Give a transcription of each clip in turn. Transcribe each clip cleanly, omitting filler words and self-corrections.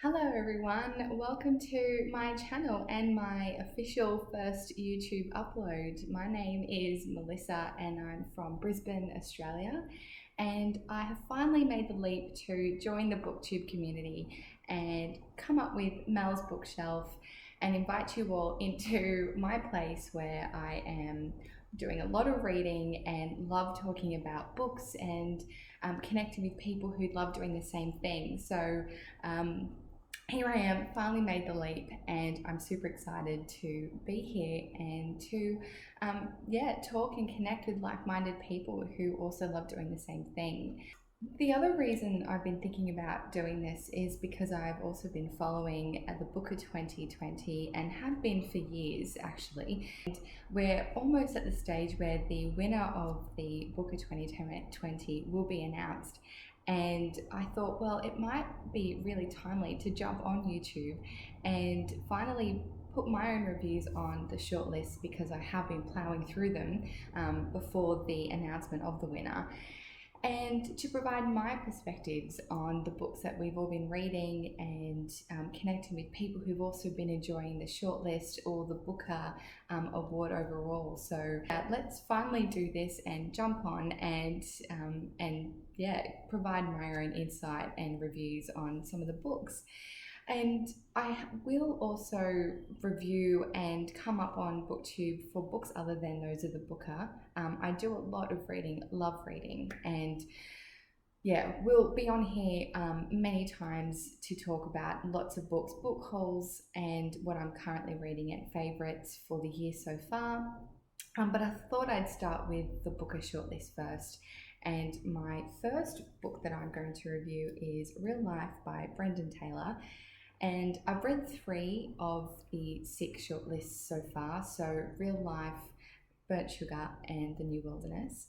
Hello everyone, welcome to my channel and my official first YouTube upload. My name is Melissa and I'm from Brisbane, Australia, and I have finally made the leap to join the booktube community and come up with Mel's bookshelf and invite you all into my place where I am doing a lot of reading and love talking about books and connecting with people who love doing the same thing. So here I am, finally made the leap, and I'm super excited to be here and to talk and connect with like-minded people who also love doing the same thing. The other reason I've been thinking about doing this is because I've also been following the Booker 2020 and have been for years actually. And we're almost at the stage where the winner of the Booker 2020 will be announced. And I thought, well, it might be really timely to jump on YouTube and finally put my own reviews on the shortlist, because I have been ploughing through them before the announcement of the winner, and to provide my perspectives on the books that we've all been reading and connecting with people who've also been enjoying the shortlist or the Booker award overall. So let's finally do this and jump on and provide my own insight and reviews on some of the books. And I will also review and come up on BookTube for books other than those of the Booker. I do a lot of reading, love reading, and we'll be on here many times to talk about lots of books, book hauls, and what I'm currently reading and favourites for the year so far. But I thought I'd start with the Booker shortlist first. And my first book that I'm going to review is Real Life by Brendan Taylor. And I've read 3 of the 6 shortlists so far. So Real Life, Burnt Sugar, and The New Wilderness.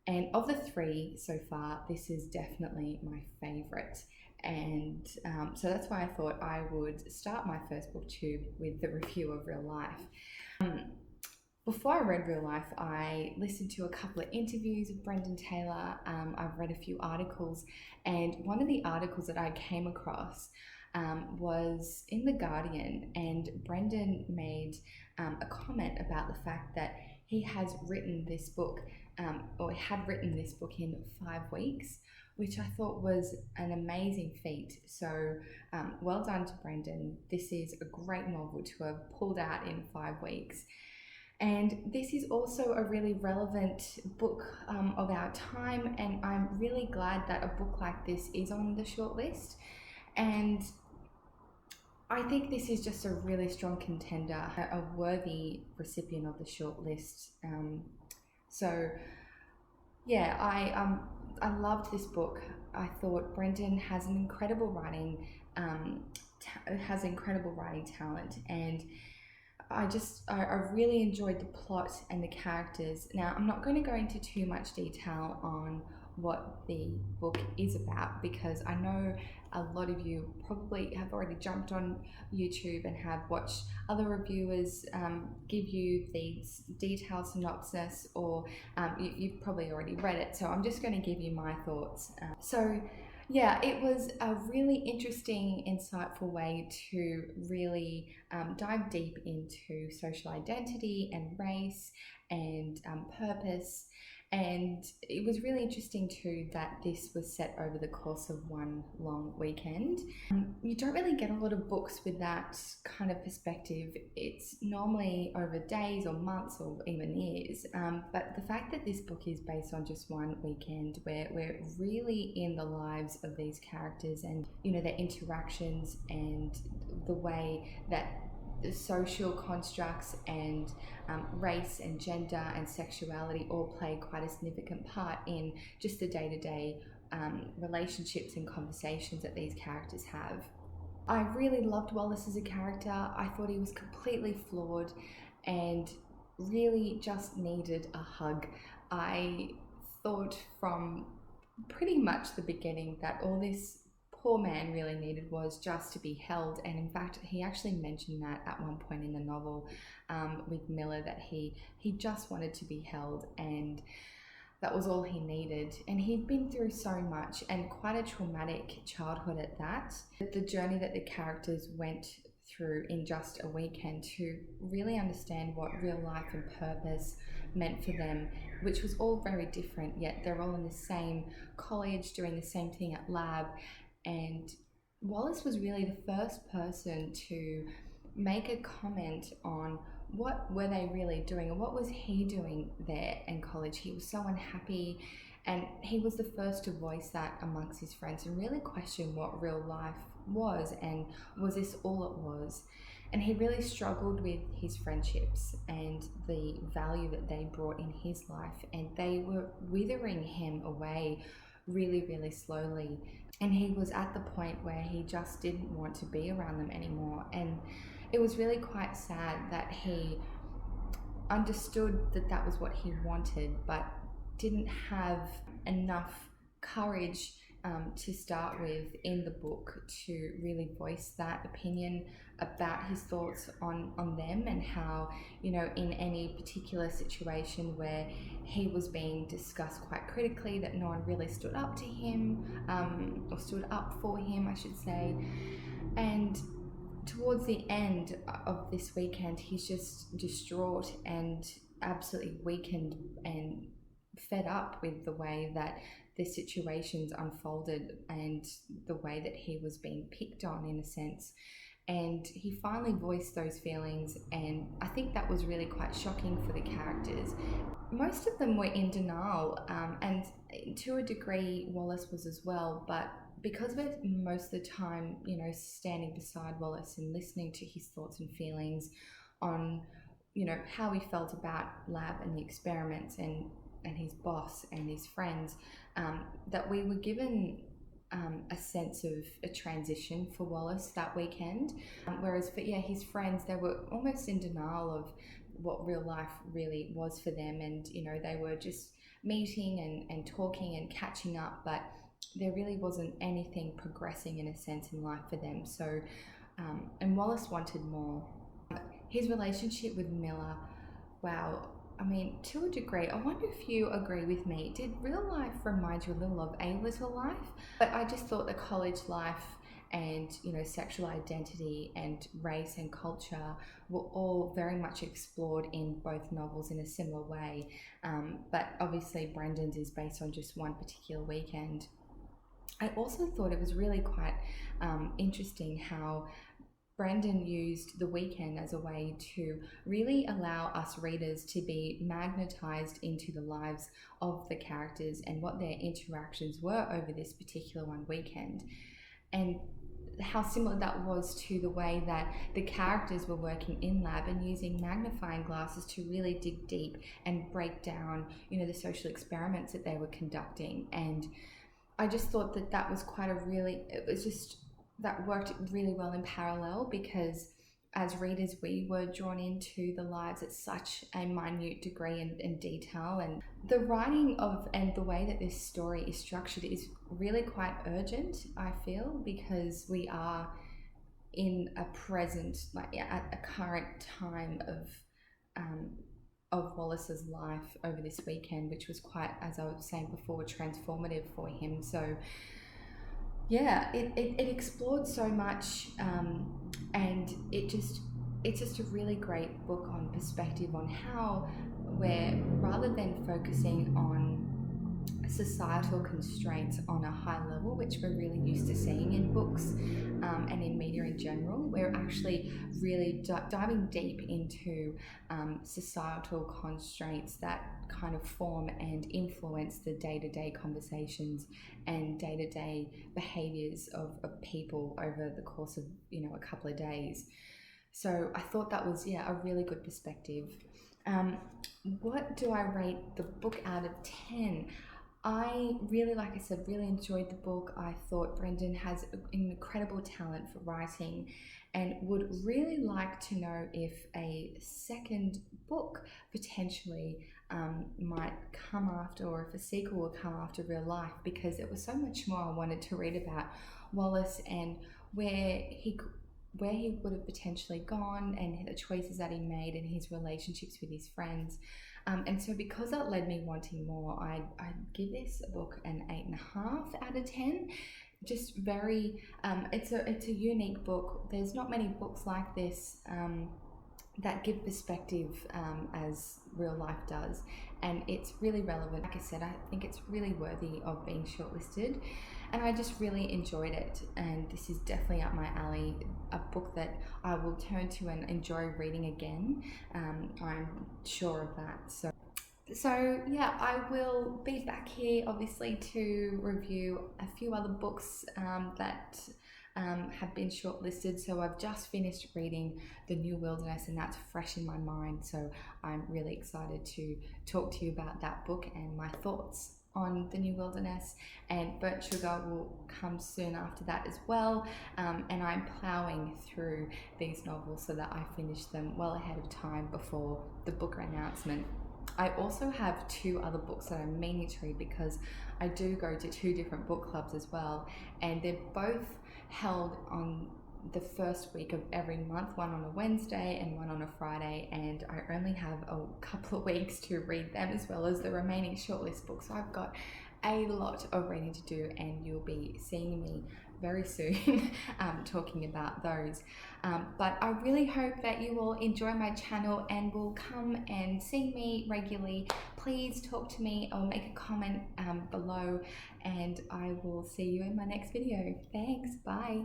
And of the 3 so far, this is definitely my favourite. And so that's why I thought I would start my first booktube with the review of Real Life. Before I read Real Life, I listened to a couple of interviews of Brendan Taylor. I've read a few articles, and one of the articles that I came across was in The Guardian, and Brendan made a comment about the fact that he has written this book, or had written this book in 5 weeks, which I thought was an amazing feat. So well done to Brendan. This is a great novel to have pulled out in 5 weeks. And this is also a really relevant book of our time, and I'm really glad that a book like this is on the shortlist. And I think this is just a really strong contender, a worthy recipient of the shortlist. I loved this book. I thought Brendan has an incredible writing, talent, and I really enjoyed the plot and the characters. Now, I'm not going to go into too much detail on what the book is about, because I know a lot of you probably have already jumped on YouTube and have watched other reviewers give you the detailed synopsis, or you've probably already read it. So I'm just going to give you my thoughts. It was a really interesting, insightful way to really dive deep into social identity and race and purpose. And it was really interesting too that this was set over the course of one long weekend. You don't really get a lot of books with that kind of perspective. It's normally over days or months or even years. But the fact that this book is based on just one weekend, where we're really in the lives of these characters and, you know, their interactions and the way that the social constructs and race and gender and sexuality all play quite a significant part in just the day-to-day relationships and conversations that these characters have. I really loved Wallace as a character. I thought he was completely flawed and really just needed a hug. I thought from pretty much the beginning that all this poor man really needed was just to be held. And in fact, he actually mentioned that at one point in the novel with Miller, that he just wanted to be held. And that was all he needed. And he'd been through so much, and quite a traumatic childhood at that. The journey that the characters went through in just a weekend to really understand what real life and purpose meant for them, which was all very different, yet they're all in the same college doing the same thing at lab. And Wallace was really the first person to make a comment on what were they really doing and what was he doing there in college. He was so unhappy, and he was the first to voice that amongst his friends and really question what real life was, and was this all it was. And he really struggled with his friendships and the value that they brought in his life, and they were withering him away really, really slowly. And he was at the point where he just didn't want to be around them anymore. And it was really quite sad that he understood that that was what he wanted, but didn't have enough courage to start with in the book to really voice that opinion about his thoughts on them, and how, you know, in any particular situation where he was being discussed quite critically, that no one really stood up to him, or stood up for him, I should say. And towards the end of this weekend, he's just distraught and absolutely weakened and fed up with the way that the situations unfolded and the way that he was being picked on, in a sense. And he finally voiced those feelings, and I think that was really quite shocking for the characters. Most of them were in denial, and to a degree Wallace was as well, but because we're most of the time, you know, standing beside Wallace and listening to his thoughts and feelings on, you know, how he felt about lab and the experiments and his boss and his friends, that we were given a sense of a transition for Wallace that weekend. Whereas for his friends, they were almost in denial of what real life really was for them. And, you know, they were just meeting and talking and catching up, but there really wasn't anything progressing, in a sense, in life for them. So, and Wallace wanted more. His relationship with Miller, wow, I mean, to a degree, I wonder if you agree with me. Did real life remind you a little of A Little Life? But I just thought the college life and, you know, sexual identity and race and culture were all very much explored in both novels in a similar way. But obviously Brendan's is based on just one particular weekend. I also thought it was really quite interesting how Brandon used the weekend as a way to really allow us readers to be magnetized into the lives of the characters and what their interactions were over this particular one weekend, and how similar that was to the way that the characters were working in lab and using magnifying glasses to really dig deep and break down, you know, the social experiments that they were conducting. And I just thought that that was quite a really, it was just, that worked really well in parallel, because as readers we were drawn into the lives at such a minute degree and detail. And the writing of and the way that this story is structured is really quite urgent, I feel, because we are in a present, like at a current time of Wallace's life over this weekend, which was quite, as I was saying before, transformative for him. So yeah, it explored so much, and it's just a really great book on perspective on how, where rather than focusing on societal constraints on a high level, which we're really used to seeing in books and in media in general, we're actually really diving deep into societal constraints that kind of form and influence the day-to-day conversations and day-to-day behaviours of people over the course of, you know, a couple of days. So I thought that was, a really good perspective. What do I rate the book out of 10? I really, like I said, really enjoyed the book. I thought Brendan has an incredible talent for writing, and would really like to know if a second book potentially might come after, or if a sequel will come after Real Life, because there was so much more I wanted to read about Wallace and where he would have potentially gone, and the choices that he made and his relationships with his friends. And so because it led me wanting more, I'd give this book an 8.5 out of 10. Just very, it's a unique book. There's not many books like this that give perspective as real life does, and it's really relevant. Like I said, I think it's really worthy of being shortlisted, and I just really enjoyed it, and this is definitely up my alley, a book that I will turn to and enjoy reading again. I'm sure of that. So yeah, I will be back here obviously to review a few other books that have been shortlisted. So I've just finished reading The New Wilderness, and that's fresh in my mind. So I'm really excited to talk to you about that book and my thoughts on The New Wilderness. And Burnt Sugar will come soon after that as well. And I'm ploughing through these novels so that I finish them well ahead of time before the book announcement. I also have 2 other books that I'm meaning to read, because I do go to 2 different book clubs as well, and they're both held on the first week of every month, one on a Wednesday and one on a Friday, and I only have a couple of weeks to read them, as well as the remaining shortlist books. So I've got a lot of reading to do, and you'll be seeing me very soon talking about those. But I really hope that you will enjoy my channel and will come and see me regularly. Please talk to me or make a comment below, and I will see you in my next video. Thanks, bye.